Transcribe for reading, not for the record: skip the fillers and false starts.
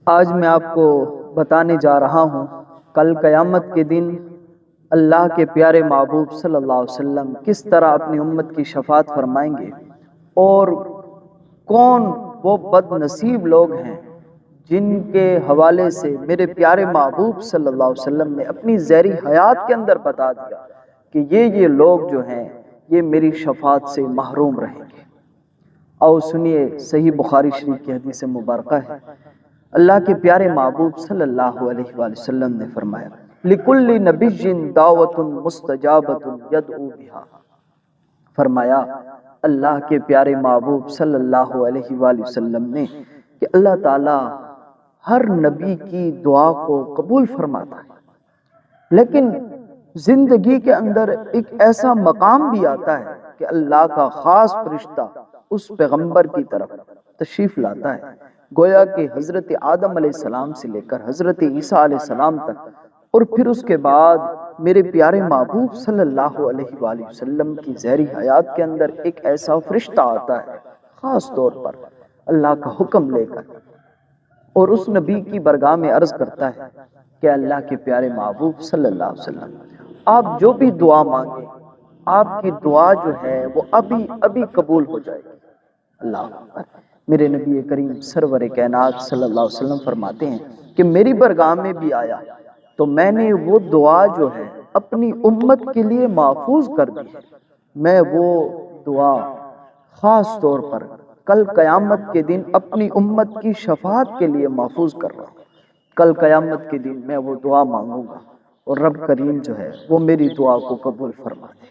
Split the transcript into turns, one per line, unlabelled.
آج میں آپ کو بتانے جا رہا ہوں کل قیامت کے دن اللہ کے پیارے محبوب صلی اللہ علیہ وسلم کس طرح اپنی امت کی شفاعت فرمائیں گے، اور کون وہ بد نصیب لوگ ہیں جن کے حوالے سے میرے پیارے محبوب صلی اللہ علیہ وسلم نے اپنی ذہری حیات کے اندر بتا دیا کہ یہ لوگ جو ہیں یہ میری شفاعت سے محروم رہیں گے۔ آؤ سنیے، صحیح بخاری شریف کی حدیث مبارکہ ہے۔ اللہ کے پیارے محبوب صلی اللہ علیہ وآلہ وسلم نے فرمایا، لِكُلِّ نَبِيٍّ دَعْوَةٌ مُسْتَجَابَةٌ يَدْعُو بِهَا۔ فرمایا اللہ کے پیارے محبوب صلی اللہ علیہ وآلہ وسلم نے کہ اللہ تعالی ہر نبی کی دعا کو قبول فرماتا ہے، لیکن زندگی کے اندر ایک ایسا مقام بھی آتا ہے کہ اللہ کا خاص فرشتہ اس پیغمبر کی طرف تشریف لاتا ہے، گویا کہ حضرت آدم علیہ السلام سے لے کر حضرت عیسیٰ علیہ السلام تک، اور پھر اس کے بعد میرے پیارے محبوب صلی اللہ علیہ وآلہ وسلم کی ذہری حیات کے اندر ایک ایسا فرشتہ آتا ہے خاص طور پر اللہ کا حکم لے کر، اور اس نبی کی برگاہ میں عرض کرتا ہے کہ اللہ کے پیارے محبوب صلی اللہ علیہ وسلم، آپ جو بھی دعا مانگیں آپ کی دعا جو ہے وہ ابھی قبول ہو جائے گی۔ اللہ اکبر۔ میرے نبی کریم سرور کائنات صلی اللہ علیہ وسلم فرماتے ہیں کہ میری برگاہ میں بھی آیا تو میں نے وہ دعا جو ہے اپنی امت کے لیے محفوظ کر دی ہے۔ میں وہ دعا خاص طور پر کل قیامت کے دن اپنی امت کی شفاعت کے لیے محفوظ کر رہا ہوں۔ کل قیامت کے دن میں وہ دعا مانگوں گا اور رب کریم جو ہے وہ میری دعا کو قبول فرما دے۔